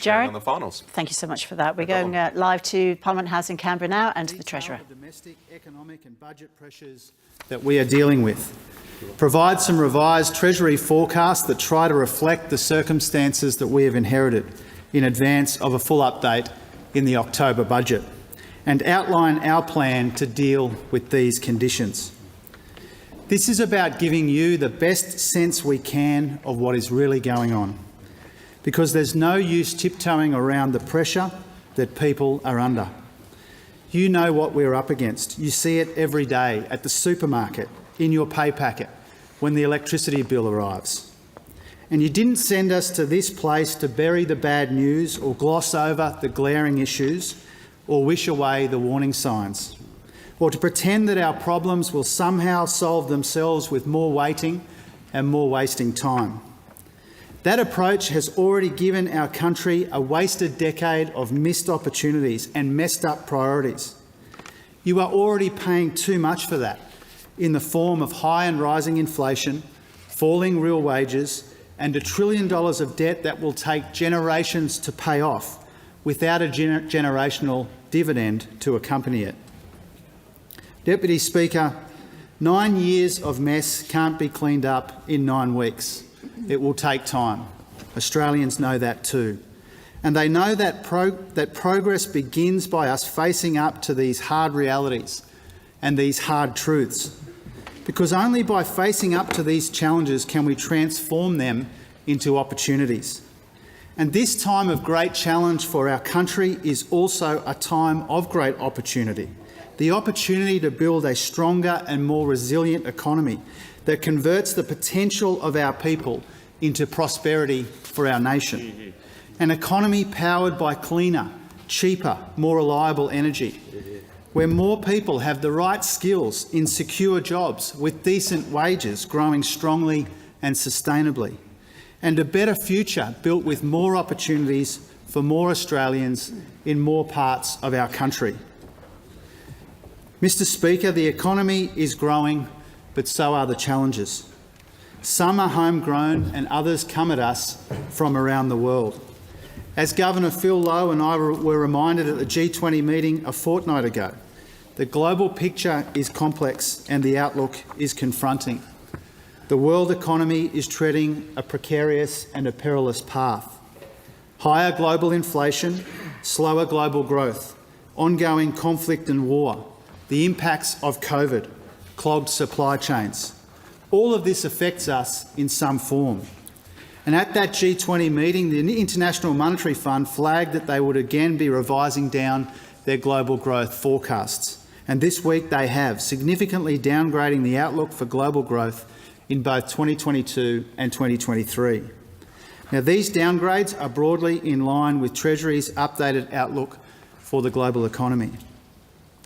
Jared, on the finals. Thank you so much for that. We're going live to Parliament House in Canberra now and to the Treasurer. The domestic, economic and budget pressures that we are dealing with. Provide some revised Treasury forecasts that try to reflect the circumstances that we have inherited in advance of a full update in the October budget, and outline our plan to deal with these conditions. This is about giving you the best sense we can of what is really going on, because there's no use tiptoeing around the pressure that people are under. You know what we're up against. You see it every day at the supermarket, in your pay packet, when the electricity bill arrives. And you didn't send us to this place to bury the bad news or gloss over the glaring issues or wish away the warning signs, or to pretend that our problems will somehow solve themselves with more waiting and more wasting time. That approach has already given our country a wasted decade of missed opportunities and messed up priorities. You are already paying too much for that in the form of high and rising inflation, falling real wages and $1 trillion of debt that will take generations to pay off without a generational dividend to accompany it. Deputy Speaker, 9 years of mess can't be cleaned up in 9 weeks. It will take time. Australians know that too. And they know that progress begins by us facing up to these hard realities and these hard truths. Because only by facing up to these challenges can we transform them into opportunities. And this time of great challenge for our country is also a time of great opportunity. The opportunity to build a stronger and more resilient economy that converts the potential of our people into prosperity for our nation. An economy powered by cleaner, cheaper, more reliable energy, where more people have the right skills in secure jobs with decent wages growing strongly and sustainably, and a better future built with more opportunities for more Australians in more parts of our country. Mr. Speaker, the economy is growing, but so are the challenges. Some are homegrown and others come at us from around the world. As Governor Phil Lowe and I were reminded at the G20 meeting a fortnight ago, the global picture is complex and the outlook is confronting. The world economy is treading a precarious and a perilous path. Higher global inflation, slower global growth, ongoing conflict and war, the impacts of COVID, clogged supply chains. All of this affects us in some form. And at that G20 meeting, the International Monetary Fund flagged that they would again be revising down their global growth forecasts. And this week they have, significantly downgrading the outlook for global growth in both 2022 and 2023. Now, these downgrades are broadly in line with Treasury's updated outlook for the global economy.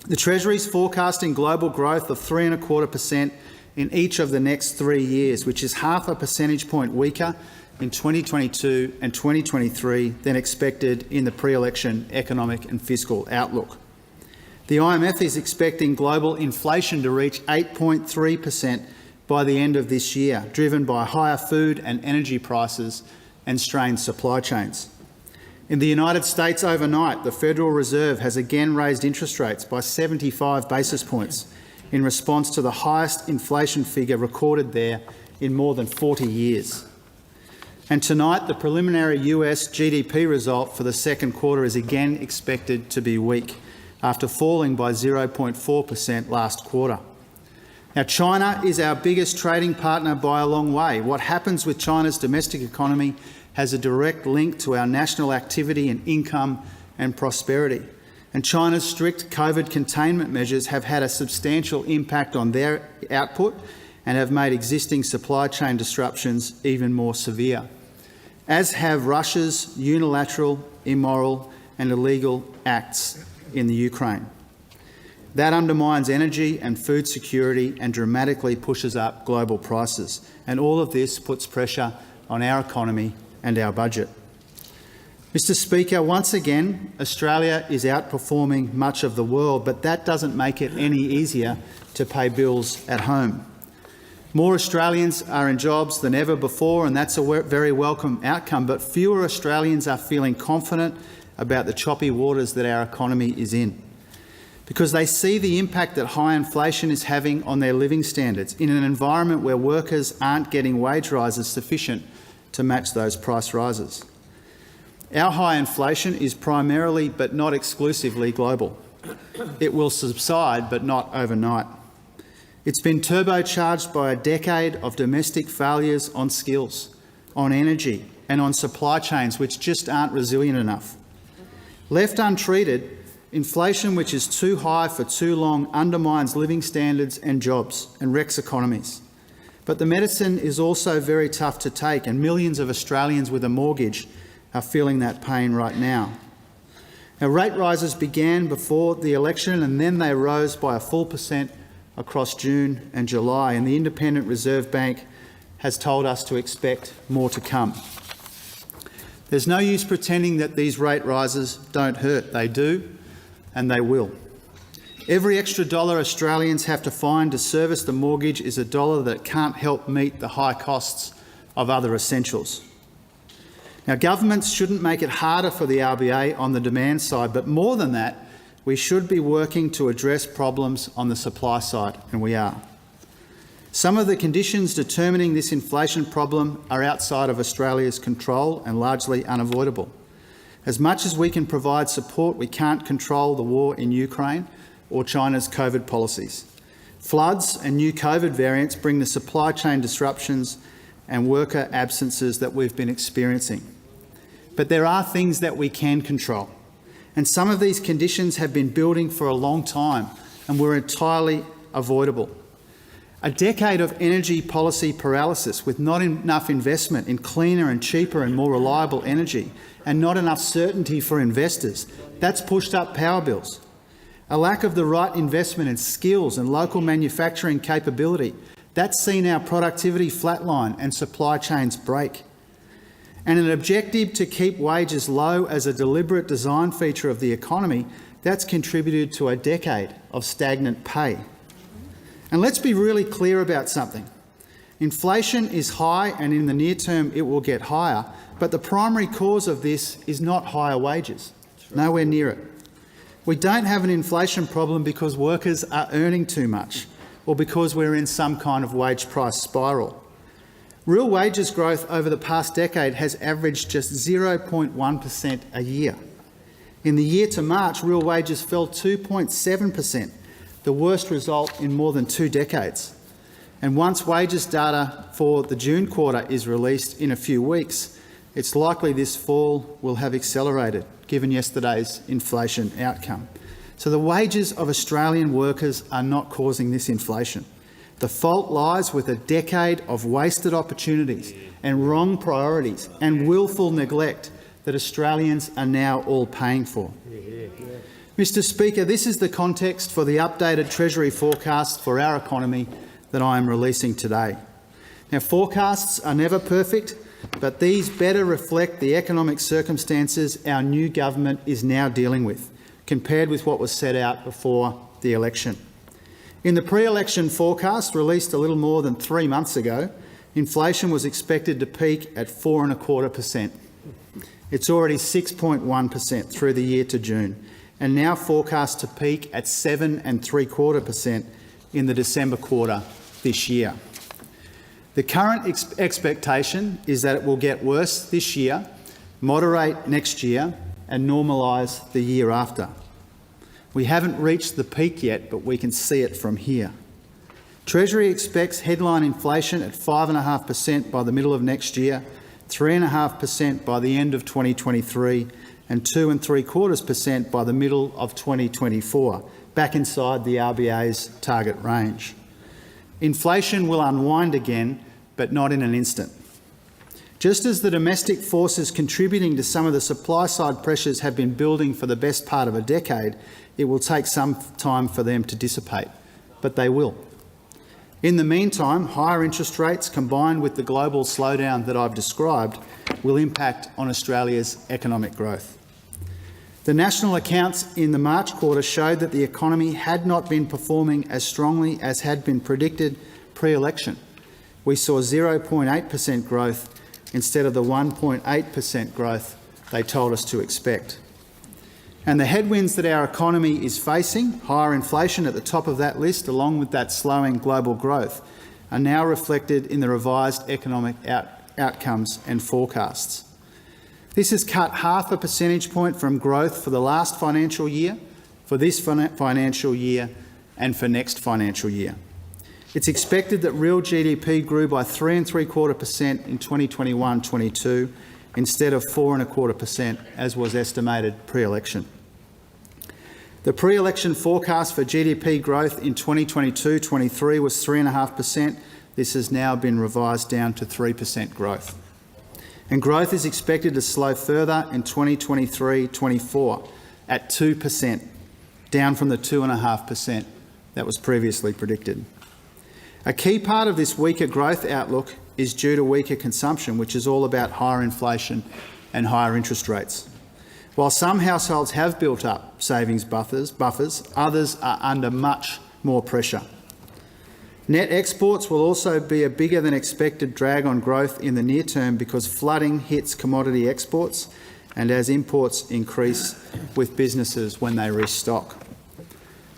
The Treasury is forecasting global growth of 3.25% in each of the next 3 years, which is half a percentage point weaker in 2022 and 2023 than expected in the pre-election economic and fiscal outlook. The IMF is expecting global inflation to reach 8.3% by the end of this year, driven by higher food and energy prices and strained supply chains. In the United States overnight, the Federal Reserve has again raised interest rates by 75 basis points in response to the highest inflation figure recorded there in more than 40 years. And tonight, the preliminary US GDP result for the second quarter is again expected to be weak, after falling by 0.4% last quarter. Now, China is our biggest trading partner by a long way. What happens with China's domestic economy has a direct link to our national activity and income and prosperity. And China's strict COVID containment measures have had a substantial impact on their output and have made existing supply chain disruptions even more severe, as have Russia's unilateral, immoral and illegal acts in the Ukraine. That undermines energy and food security and dramatically pushes up global prices. And all of this puts pressure on our economy and our budget. Mr. Speaker, once again, Australia is outperforming much of the world, but that doesn't make it any easier to pay bills at home. More Australians are in jobs than ever before, and that's a very welcome outcome, but fewer Australians are feeling confident about the choppy waters that our economy is in, because they see the impact that high inflation is having on their living standards in an environment where workers aren't getting wage rises sufficient to match those price rises. Our high inflation is primarily, but not exclusively, global. It will subside, but not overnight. It's been turbocharged by a decade of domestic failures on skills, on energy and on supply chains which just aren't resilient enough. Left untreated, inflation which is too high for too long undermines living standards and jobs and wrecks economies. But the medicine is also very tough to take, and millions of Australians with a mortgage are feeling that pain right now. Now, rate rises began before the election, and then they rose by a full % across June and July, and the Independent Reserve Bank has told us to expect more to come. There's no use pretending that these rate rises don't hurt. They do, and they will. Every extra dollar Australians have to find to service the mortgage is a dollar that can't help meet the high costs of other essentials. Now, governments shouldn't make it harder for the RBA on the demand side, but more than that, we should be working to address problems on the supply side, and we are. Some of the conditions determining this inflation problem are outside of Australia's control and largely unavoidable. As much as we can provide support, we can't control the war in Ukraine or China's COVID policies. Floods and new COVID variants bring the supply chain disruptions and worker absences that we've been experiencing. But there are things that we can control, and some of these conditions have been building for a long time and were entirely avoidable. A decade of energy policy paralysis with not enough investment in cleaner and cheaper and more reliable energy and not enough certainty for investors, that's pushed up power bills. A lack of the right investment in skills and local manufacturing capability, that's seen our productivity flatline and supply chains break. And an objective to keep wages low as a deliberate design feature of the economy, that's contributed to a decade of stagnant pay. And let's be really clear about something. Inflation is high, and in the near term it will get higher, but the primary cause of this is not higher wages. Nowhere near it. We don't have an inflation problem because workers are earning too much or because we're in some kind of wage price spiral. Real wages growth over the past decade has averaged just 0.1% a year. In the year to March, real wages fell 2.7%, the worst result in more than 2 decades. And once wages data for the June quarter is released in a few weeks, it's likely this fall will have accelerated, given yesterday's inflation outcome. So the wages of Australian workers are not causing this inflation. The fault lies with a decade of wasted opportunities and wrong priorities and willful neglect that Australians are now all paying for. Mr. Speaker, this is the context for the updated Treasury forecast for our economy that I am releasing today. Now, forecasts are never perfect, but these better reflect the economic circumstances our new government is now dealing with, compared with what was set out before the election. In the pre-election forecast, released a little more than 3 months ago, inflation was expected to peak at 4.25%. It's already 6.1% through the year to June, and now forecast to peak at 7.75% in the December quarter this year. The current expectation is that it will get worse this year, moderate next year, and normalise the year after. We haven't reached the peak yet, but we can see it from here. Treasury expects headline inflation at 5.5% by the middle of next year, 3.5% by the end of 2023, and 2.75% by the middle of 2024, back inside the RBA's target range. Inflation will unwind again, but not in an instant. Just as the domestic forces contributing to some of the supply-side pressures have been building for the best part of a decade, it will take some time for them to dissipate, but they will. In the meantime, higher interest rates combined with the global slowdown that I've described will impact on Australia's economic growth. The national accounts in the March quarter showed that the economy had not been performing as strongly as had been predicted pre-election, we saw 0.8% growth instead of the 1.8% growth they told us to expect. And the headwinds that our economy is facing, higher inflation at the top of that list, along with that slowing global growth, are now reflected in the revised economic outcomes and forecasts. This has cut 0.5 percentage point from growth for the last financial year, for this financial year and for next financial year. It's expected that real GDP grew by 3.75% in 2021-22 instead of 4.25% as was estimated pre-election. The pre-election forecast for GDP growth in 2022-23 was 3.5%. This has now been revised down to 3% growth. And growth is expected to slow further in 2023-24 at 2%, down from the 2.5% that was previously predicted. A key part of this weaker growth outlook is due to weaker consumption, which is all about higher inflation and higher interest rates. While some households have built up savings buffers, others are under much more pressure. Net exports will also be a bigger than expected drag on growth in the near term because flooding hits commodity exports and as imports increase with businesses when they restock.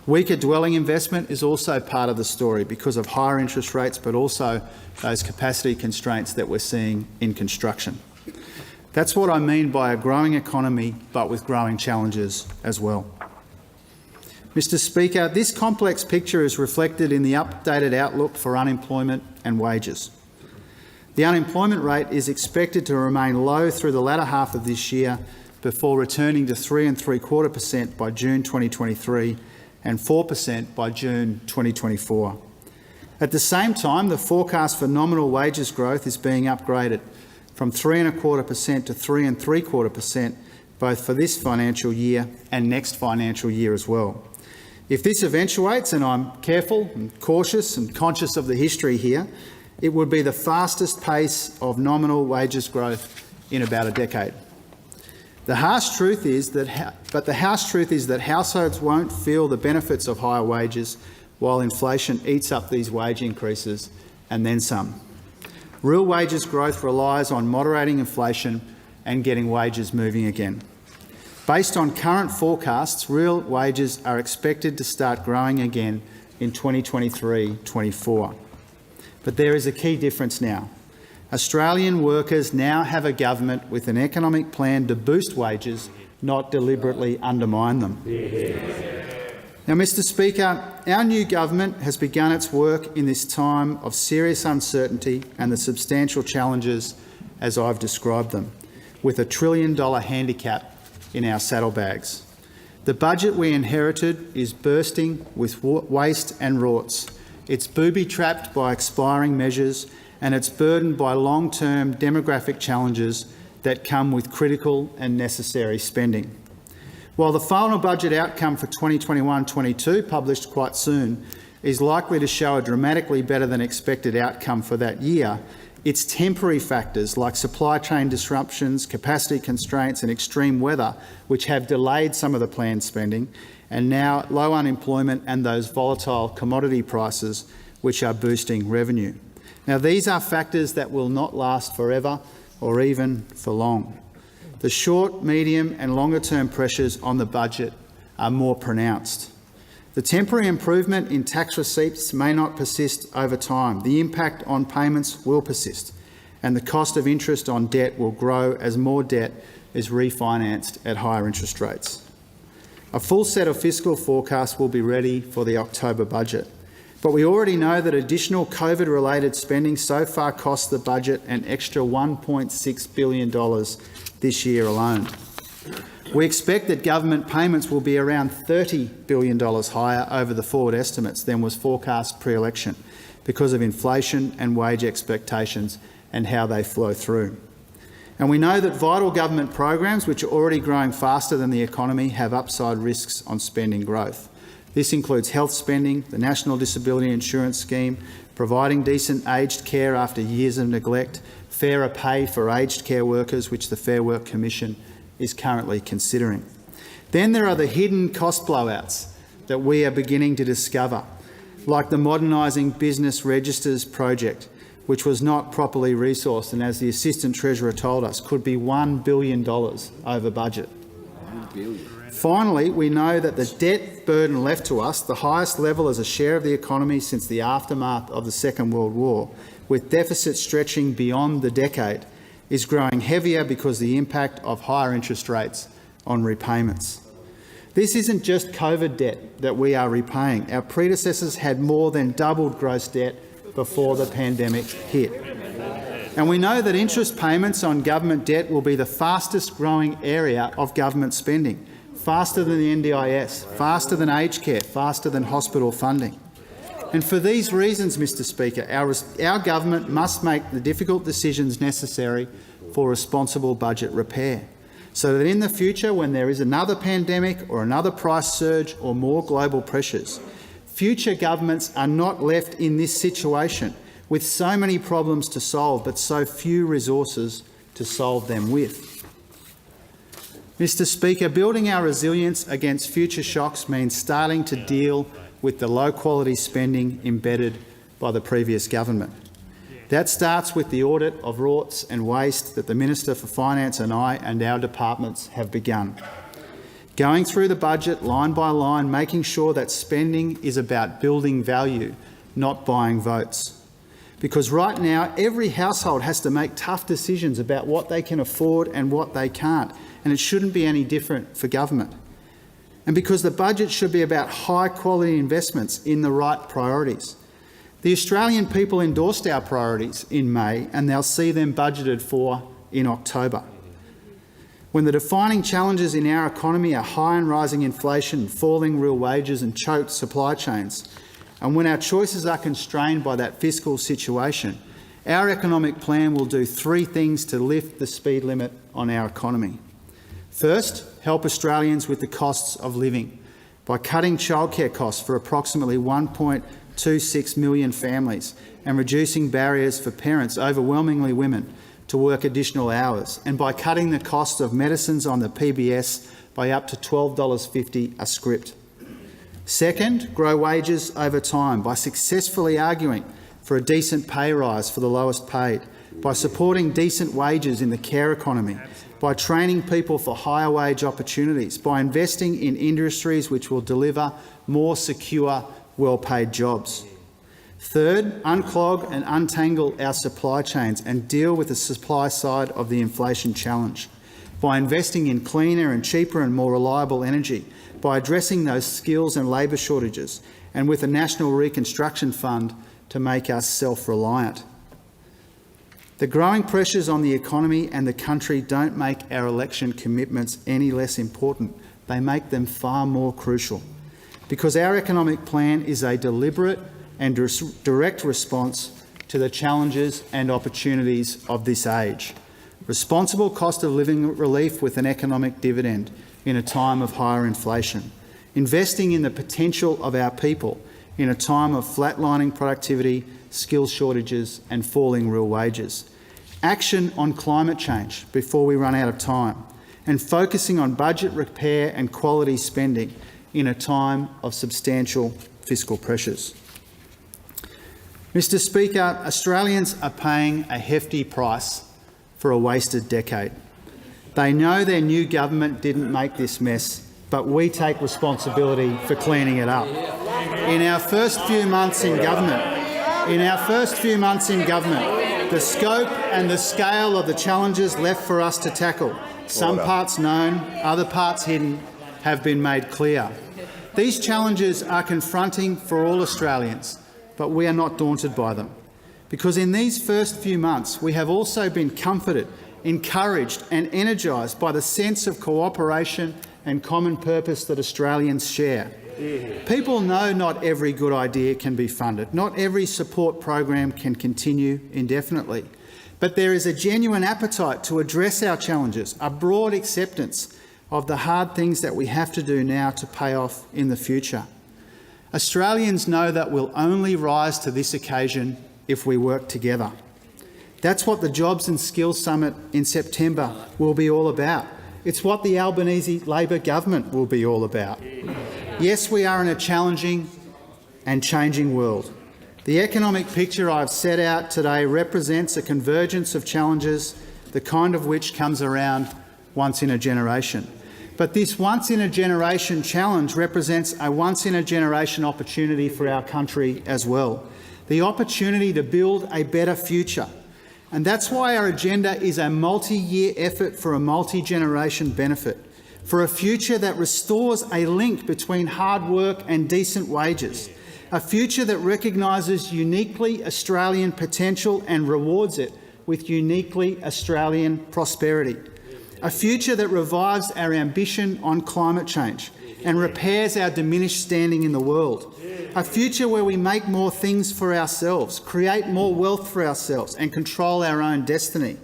Weaker dwelling investment is also part of the story because of higher interest rates, but also those capacity constraints that we're seeing in construction. That's what I mean by a growing economy, but with growing challenges as well. Mr. Speaker, this complex picture is reflected in the updated outlook for unemployment and wages. The unemployment rate is expected to remain low through the latter half of this year before returning to 3.75% by June 2023 and 4% by June 2024. At the same time, the forecast for nominal wages growth is being upgraded from 3.25% to 3.75%, both for this financial year and next financial year as well. If this eventuates, and I'm careful and cautious and conscious of the history here, it would be the fastest pace of nominal wages growth in about a decade. The harsh truth is that households won't feel the benefits of higher wages while inflation eats up these wage increases and then some. Real wages growth relies on moderating inflation and getting wages moving again. Based on current forecasts, real wages are expected to start growing again in 2023-24. But there is a key difference now. Australian workers now have a government with an economic plan to boost wages, not deliberately undermine them. Now, Mr. Speaker, our new government has begun its work in this time of serious uncertainty and the substantial challenges as I've described them, with $1 trillion handicap in our saddlebags. The budget we inherited is bursting with waste and rorts. It's booby-trapped by expiring measures and it's burdened by long-term demographic challenges that come with critical and necessary spending. While the final budget outcome for 2021-22, published quite soon, is likely to show a dramatically better than expected outcome for that year, its temporary factors like supply chain disruptions, capacity constraints and extreme weather, which have delayed some of the planned spending, and now low unemployment and those volatile commodity prices which are boosting revenue. Now, these are factors that will not last forever or even for long. The short, medium and longer-term pressures on the budget are more pronounced. The temporary improvement in tax receipts may not persist over time. The impact on payments will persist, and the cost of interest on debt will grow as more debt is refinanced at higher interest rates. A full set of fiscal forecasts will be ready for the October budget, but we already know that additional COVID-related spending so far cost the budget an extra $1.6 billion this year alone. We expect that government payments will be around $30 billion higher over the forward estimates than was forecast pre-election because of inflation and wage expectations and how they flow through. And we know that vital government programs, which are already growing faster than the economy, have upside risks on spending growth. This includes health spending, the National Disability Insurance Scheme, providing decent aged care after years of neglect, fairer pay for aged care workers, which the Fair Work Commission is currently considering. Then there are the hidden cost blowouts that we are beginning to discover, like the Modernising Business Registers project, which was not properly resourced and, as the Assistant Treasurer told us, could be $1 billion over budget. Finally, we know that the debt burden left to us, the highest level as a share of the economy since the aftermath of the Second World War, with deficits stretching beyond the decade, is growing heavier because of the impact of higher interest rates on repayments. This isn't just COVID debt that we are repaying. Our predecessors had more than doubled gross debt before the pandemic hit. And we know that interest payments on government debt will be the fastest growing area of government spending, faster than the NDIS, faster than aged care, faster than hospital funding. And for these reasons, Mr Speaker, our government must make the difficult decisions necessary for responsible budget repair, so that in the future, when there is another pandemic or another price surge or more global pressures, future governments are not left in this situation with so many problems to solve but so few resources to solve them with. Mr Speaker, building our resilience against future shocks means starting to deal with the low-quality spending embedded by the previous government. That starts with the audit of rorts and waste that the Minister for Finance and I and our departments have begun. Going through the budget line by line, making sure that spending is about building value, not buying votes. Because right now, every household has to make tough decisions about what they can afford and what they can't, and it shouldn't be any different for government. And because the budget should be about high-quality investments in the right priorities. The Australian people endorsed our priorities in May, and they'll see them budgeted for in October. When the defining challenges in our economy are high and rising inflation, falling real wages and choked supply chains, and when our choices are constrained by that fiscal situation, our economic plan will do three things to lift the speed limit on our economy. First, help Australians with the costs of living by cutting childcare costs for approximately 1.26 million families and reducing barriers for parents, overwhelmingly women, to work additional hours, and by cutting the cost of medicines on the PBS by up to $12.50 a script. Second, grow wages over time by successfully arguing for a decent pay rise for the lowest paid, by supporting decent wages in the care economy, by training people for higher wage opportunities, by investing in industries which will deliver more secure, well-paid jobs. Third, unclog and untangle our supply chains and deal with the supply side of the inflation challenge by investing in cleaner and cheaper and more reliable energy, by addressing those skills and labour shortages, and with a National Reconstruction Fund to make us self-reliant. The growing pressures on the economy and the country don't make our election commitments any less important. They make them far more crucial, because our economic plan is a deliberate and direct response to the challenges and opportunities of this age. Responsible cost of living relief with an economic dividend in a time of higher inflation. Investing in the potential of our people in a time of flatlining productivity, skills shortages and falling real wages. Action on climate change before we run out of time, and focusing on budget repair and quality spending in a time of substantial fiscal pressures. Mr Speaker, Australians are paying a hefty price for a wasted decade. They know their new government didn't make this mess, but we take responsibility for cleaning it up. In our first few months in government, the scope and the scale of the challenges left for us to tackle, some parts known, other parts hidden, have been made clear. These challenges are confronting for all Australians, but we are not daunted by them, because in these first few months we have also been comforted, encouraged and energised by the sense of cooperation and common purpose that Australians share. People know not every good idea can be funded, not every support program can continue indefinitely, but there is a genuine appetite to address our challenges, a broad acceptance of the hard things that we have to do now to pay off in the future. Australians know that we'll only rise to this occasion if we work together. That's what the Jobs and Skills Summit in September will be all about. It's what the Albanese Labor government will be all about. Yes, we are in a challenging and changing world. The economic picture I've set out today represents a convergence of challenges, the kind of which comes around once in a generation. But this once-in-a-generation challenge represents a once-in-a-generation opportunity for our country as well, the opportunity to build a better future. And that's why our agenda is a multi-year effort for a multi-generation benefit, for a future that restores a link between hard work and decent wages, a future that recognises uniquely Australian potential and rewards it with uniquely Australian prosperity. A future that revives our ambition on climate change and repairs our diminished standing in the world. A future where we make more things for ourselves, create more wealth for ourselves and control our own destiny.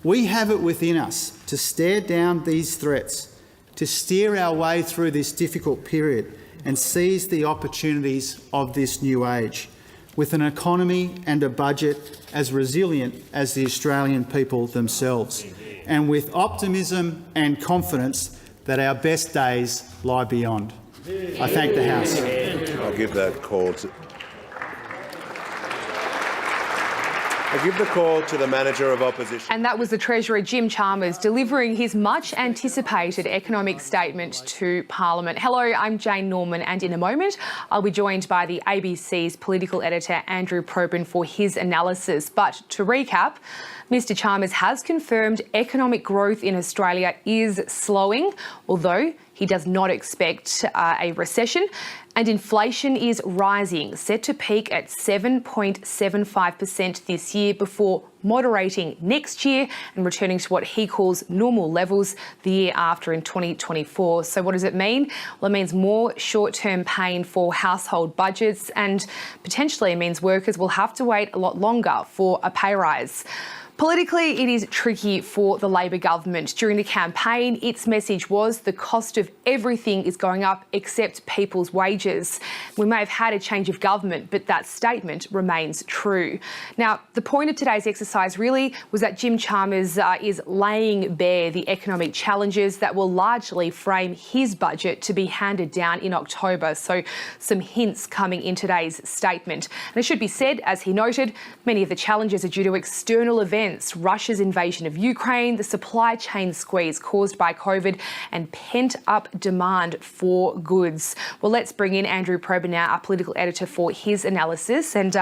We have it within us to stare down these threats, to steer our way through this difficult period and seize the opportunities of this new age, with an economy and a budget as resilient as the Australian people themselves, and with optimism and confidence that our best days lie beyond. I thank the House. I'll give the call to the Manager of Opposition. And that was the Treasurer, Jim Chalmers, delivering his much-anticipated economic statement to Parliament. Hello, I'm Jane Norman, and in a moment I'll be joined by the ABC's political editor, Andrew Probyn, for his analysis. But to recap, Mr Chalmers has confirmed economic growth in Australia is slowing, although he does not expect a recession, and inflation is rising, set to peak at 7.75% this year before moderating next year and returning to what he calls normal levels the year after in 2024. So what does it mean? Well, it means more short-term pain for household budgets, and potentially it means workers will have to wait a lot longer for a pay rise. Politically, it is tricky for the Labor government. During the campaign, its message was the cost of everything is going up except people's wages. We may have had a change of government, but that statement remains true. Now, the point of today's exercise really was that Jim Chalmers is laying bare the economic challenges that will largely frame his budget to be handed down in October. So some hints coming in today's statement. And it should be said, as he noted, many of the challenges are due to external events. Russia's invasion of Ukraine, the supply chain squeeze caused by COVID, and pent-up demand for goods. Well, let's bring in Andrew Probyn now, our political editor, for his analysis. And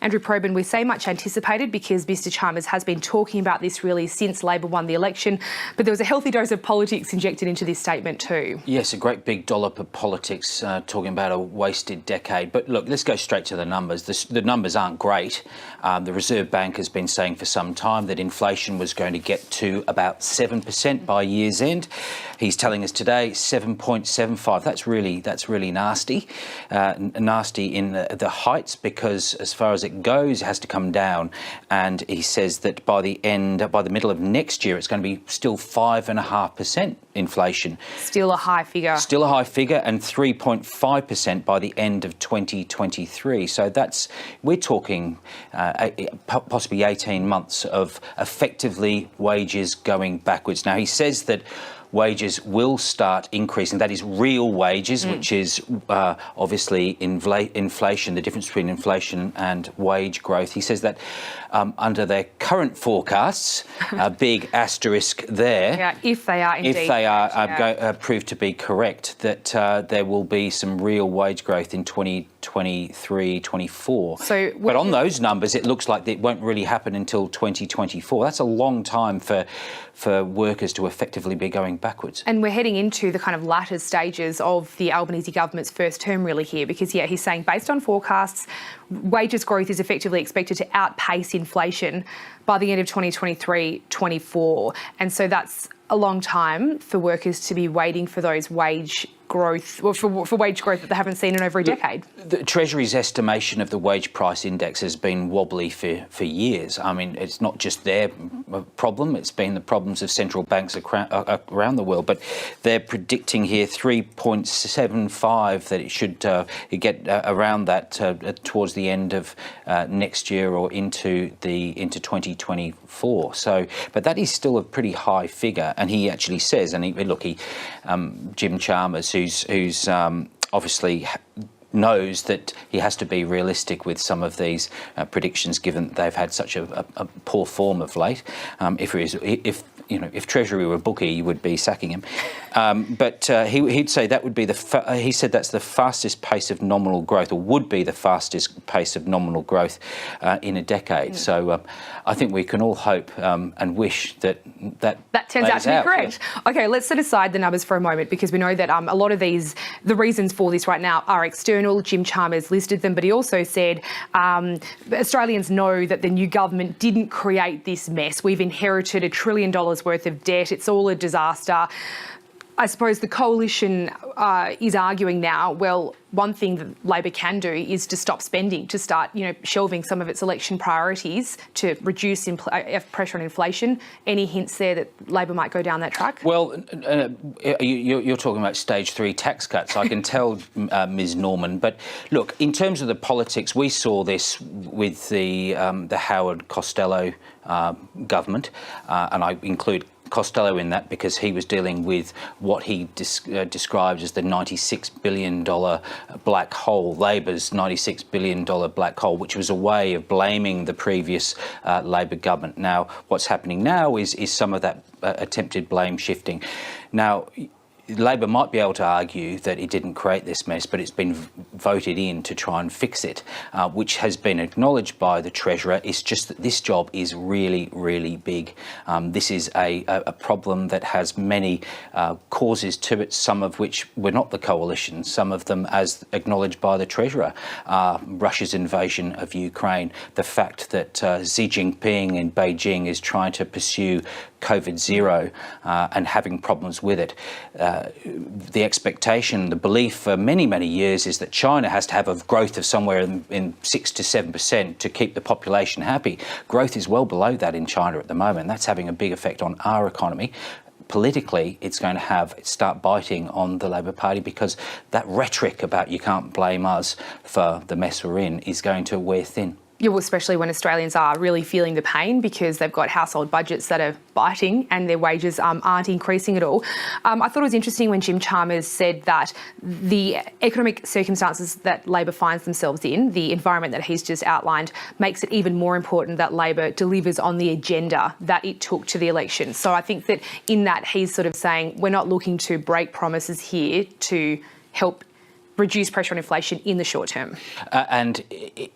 Andrew Probyn, we say much anticipated because Mr Chalmers has been talking about this really since Labor won the election, but there was a healthy dose of politics injected into this statement too. Yes, a great big dollop of politics, talking about a wasted decade. But look, let's go straight to the numbers. The numbers aren't great. The Reserve Bank has been saying for some time that inflation was going to get to about 7% by year's end. He's telling us today 7.75. That's really nasty. Nasty in the heights, because as far as it goes, it has to come down. And he says that by the middle of next year, it's going to be still 5.5% inflation. Still a high figure. Still a high figure, and 3.5% by the end of 2023. So we're talking possibly 18 months of effectively wages going backwards. Now, he says that wages will start increasing. That is real wages, which is obviously inflation, the difference between inflation and wage growth. He says that under their current forecasts, a big asterisk there. Yeah, if they are indeed. If they are proved to be correct, that there will be some real wage growth in 2023-24. But on those numbers, it looks like it won't really happen until 2024. That's a long time for workers to effectively be going backwards. And we're heading into the kind of latter stages of the Albanese government's first term really here, because, yeah, he's saying based on forecasts, wages growth is effectively expected to outpace inflation by the end of 2023-24. And so that's a long time for workers to be waiting for those wage growth, or for wage growth that they haven't seen in over a decade. The Treasury's estimation of the wage price index has been wobbly for years. I mean, it's not just their problem, it's been the problems of central banks around the world. But they're predicting here 3.75, that it should get around that towards the end of next year or into 2024. So, but that is still a pretty high figure. And he actually says, and Jim Chalmers, who's obviously knows that he has to be realistic with some of these predictions, given that they've had such a poor form of late. If Treasury were a bookie, you would be sacking him. But he'd say that would be he said that's the fastest pace of nominal growth, or would be the fastest pace of nominal growth in a decade. So I think we can all hope and wish that turns out to be correct. Yeah. Okay, let's set aside the numbers for a moment, because we know that a lot of the reasons for this right now are external. Jim Chalmers listed them, but he also said Australians know that the new government didn't create this mess. We've inherited $1 trillion worth of debt. It's all a disaster. I suppose the coalition is arguing now, well, one thing that Labor can do is to stop spending, to start, shelving some of its election priorities to reduce pressure on inflation. Any hints there that Labor might go down that track? Well, you're talking about stage 3 tax cuts. I can tell, Ms. Norman. But look, in terms of the politics, we saw this with the Howard Costello government, and I include Costello in that because he was dealing with what he described as the $96 billion black hole, Labor's $96 billion black hole, which was a way of blaming the previous Labor government. Now, what's happening now is some of that attempted blame shifting. Now, Labor might be able to argue that it didn't create this mess, but it's been voted in to try and fix it, which has been acknowledged by the Treasurer. It's just that this job is really, really big. This is a problem that has many causes to it, some of which were not the coalition, some of them, as acknowledged by the Treasurer, Russia's invasion of Ukraine, the fact that Xi Jinping in Beijing is trying to pursue COVID zero and having problems with it. The expectation, the belief for many, many years is that China has to have a growth of somewhere in 6 to 7% to keep the population happy. Growth is well below that in China at the moment. That's having a big effect on our economy. Politically, it's going to start biting on the Labor Party, because that rhetoric about you can't blame us for the mess we're in is going to wear thin. Yeah, well, especially when Australians are really feeling the pain because they've got household budgets that are biting and their wages aren't increasing at all. I thought it was interesting when Jim Chalmers said that the economic circumstances that Labor finds themselves in, the environment that he's just outlined, makes it even more important that Labor delivers on the agenda that it took to the election. So I think that in that he's sort of saying we're not looking to break promises here to help reduce pressure on inflation in the short term. And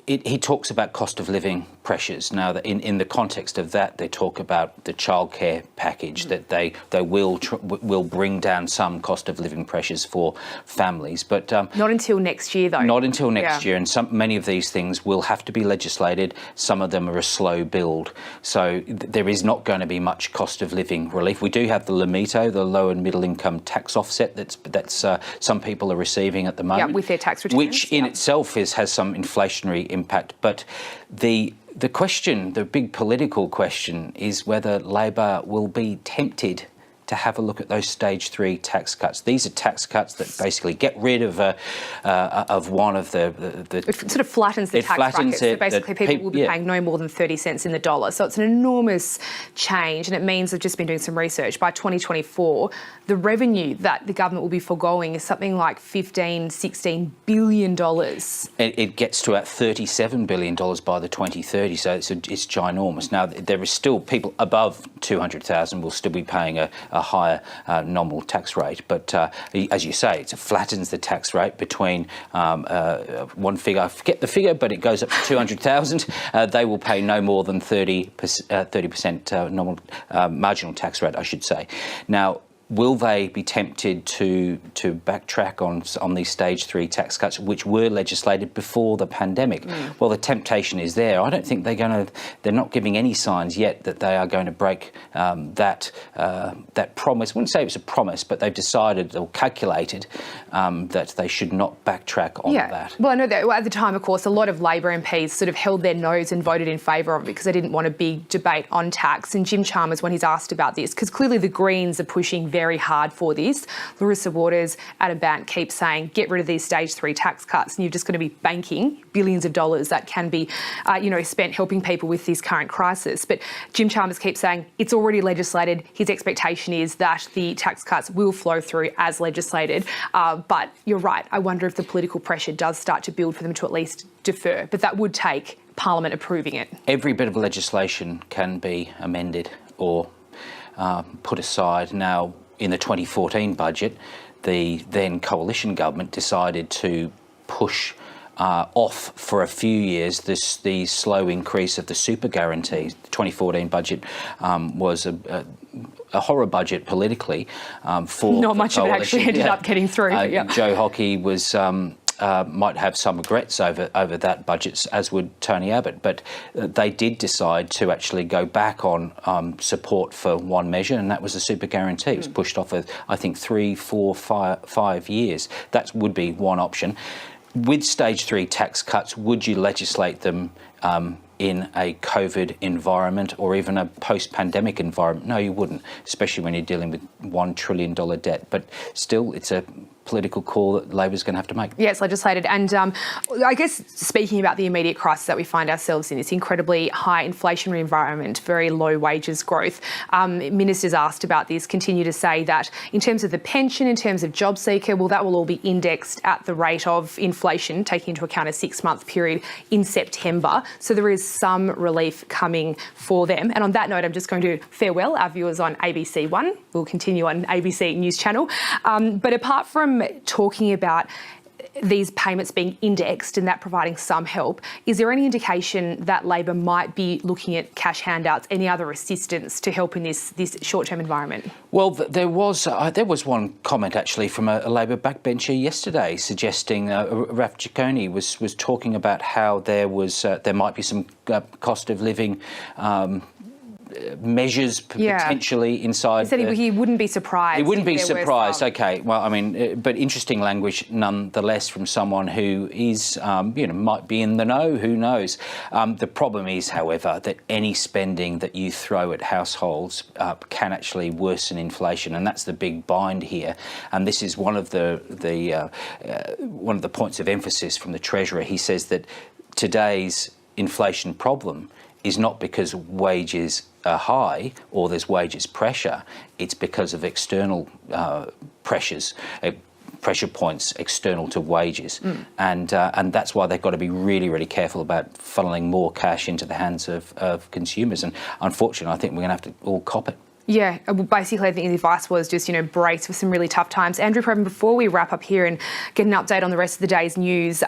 he talks about cost of living pressures. Now, that in the context of that, they talk about the childcare package, that they will bring down some cost of living pressures for families. But not until next year, though. Not until next year. And many of these things will have to be legislated. Some of them are a slow build. So there is not going to be much cost of living relief. We do have the LMITO, the low and middle income tax offset that's some people are receiving at the moment. Yeah, with their tax returns. Which in itself has some inflationary impact. But the question, the big political question, is whether Labor will be tempted to have a look at those stage 3 tax cuts. These are tax cuts that basically get rid of one of the. It sort of flattens the tax bracket. So basically, people will be paying no more than 30 cents in the dollar. So it's an enormous change, and it means I've just been doing some research. By 2024, the revenue that the government will be foregoing is something like $16 billion. It gets to about $37 billion by the 2030. So it's ginormous. Now there is still people above 200,000 will still be paying a higher nominal tax rate. But as you say, it flattens the tax rate between one figure, I forget the figure, but it goes up to 200,000. They will pay no more than 30% nominal marginal tax rate, I should say. Now, will they be tempted to backtrack on these stage 3 tax cuts, which were legislated before the pandemic? Well, the temptation is there. I don't think they're not giving any signs yet that they are going to break that promise. I wouldn't say it was a promise, but they've decided or calculated that they should not backtrack on that. Well, I know that at the time, of course, a lot of Labor MPs sort of held their nose and voted in favour of it because they didn't want a big debate on tax. And Jim Chalmers, when he's asked about this, because clearly the Greens are pushing very hard for this. Larissa Waters, Adam Bant keeps saying, get rid of these stage 3 tax cuts, and you're just going to be banking billions of dollars that can be, spent helping people with this current crisis. But Jim Chalmers keeps saying it's already legislated. His expectation is that the tax cuts will flow through as legislated. But you're right. I wonder if the political pressure does start to build for them to at least defer. But that would take Parliament approving it. Every bit of legislation can be amended or put aside. Now, in the 2014 budget, the then coalition government decided to push off for a few years the slow increase of the super guarantee. The 2014 budget was a horror budget politically for not much of it actually ended up getting through. Joe Hockey was might have some regrets over that budget, as would Tony Abbott, but they did decide to actually go back on support for one measure, and that was the super guarantee. It was pushed off, I think, 3, 4, 5 years. That would be one option. With stage 3 tax cuts, would you legislate them in a COVID environment or even a post-pandemic environment? No, you wouldn't, especially when you're dealing with $1 trillion debt. But still, it's a political call that Labor's going to have to make. Yeah, it's legislated. And I guess speaking about the immediate crisis that we find ourselves in, this incredibly high inflationary environment, very low wages growth. Ministers asked about this continue to say that in terms of the pension, in terms of job seeker, well, that will all be indexed at the rate of inflation, taking into account a 6-month period in September. So there is some relief coming for them. And on that note, I'm just going to farewell our viewers on ABC One. We'll continue on ABC News Channel. But apart from talking about these payments being indexed and that providing some help, is there any indication that Labor might be looking at cash handouts, any other assistance to help in this short-term environment? Well, there was one comment actually from a Labor backbencher yesterday suggesting Raf Giacone was talking about how there might be some cost of living measures potentially inside. He said he wouldn't be surprised. He wouldn't be surprised. Okay, well, I mean, but interesting language nonetheless from someone who is, might be in the know. Who knows? The problem is, however, that any spending that you throw at households can actually worsen inflation, and that's the big bind here. And this is one of the points of emphasis from the Treasurer. He says that today's inflation problem is not because wages are high or there's wages pressure. It's because of external pressures, pressure points external to wages. And that's why they've got to be really, really careful about funneling more cash into the hands of consumers. And unfortunately, I think we're going to have to all cop it. Yeah, basically I think the advice was just, brace for some really tough times. Andrew Probyn, before we wrap up here and get an update on the rest of the day's news,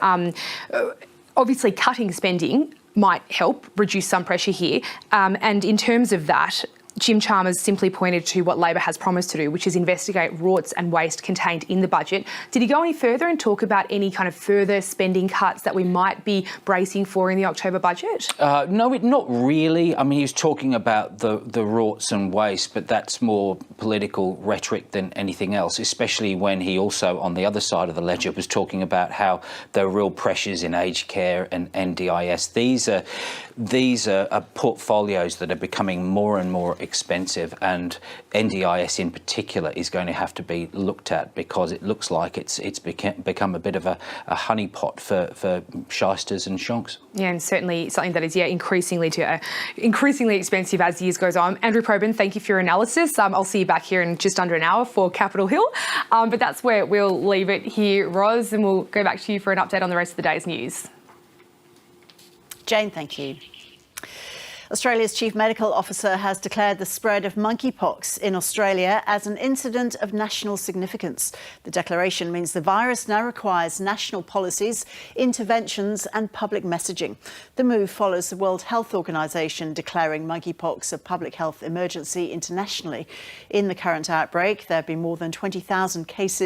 obviously cutting spending might help reduce some pressure here. And in terms of that, Jim Chalmers simply pointed to what Labor has promised to do, which is investigate rorts and waste contained in the budget. Did he go any further and talk about any kind of further spending cuts that we might be bracing for in the October budget? No, not really. I mean, he was talking about the rorts and waste, but that's more political rhetoric than anything else, especially when he also, on the other side of the ledger, was talking about how there are real pressures in aged care and NDIS. These are portfolios that are becoming more and more expensive, and NDIS in particular is going to have to be looked at because it looks like it's become a bit of a honeypot for shysters and shonks. Yeah, and certainly something that is increasingly expensive as years goes on. Andrew Probyn, thank you for your analysis. I'll see you back here in just under an hour for Capitol Hill, but that's where we'll leave it here, Roz, and we'll go back to you for an update on the rest of the day's news. Jane, thank you. Australia's Chief Medical Officer has declared the spread of monkeypox in Australia as an incident of national significance. The declaration means the virus now requires national policies, interventions and public messaging. The move follows the World Health Organization declaring monkeypox a public health emergency internationally. In the current outbreak, there have been more than 20,000 cases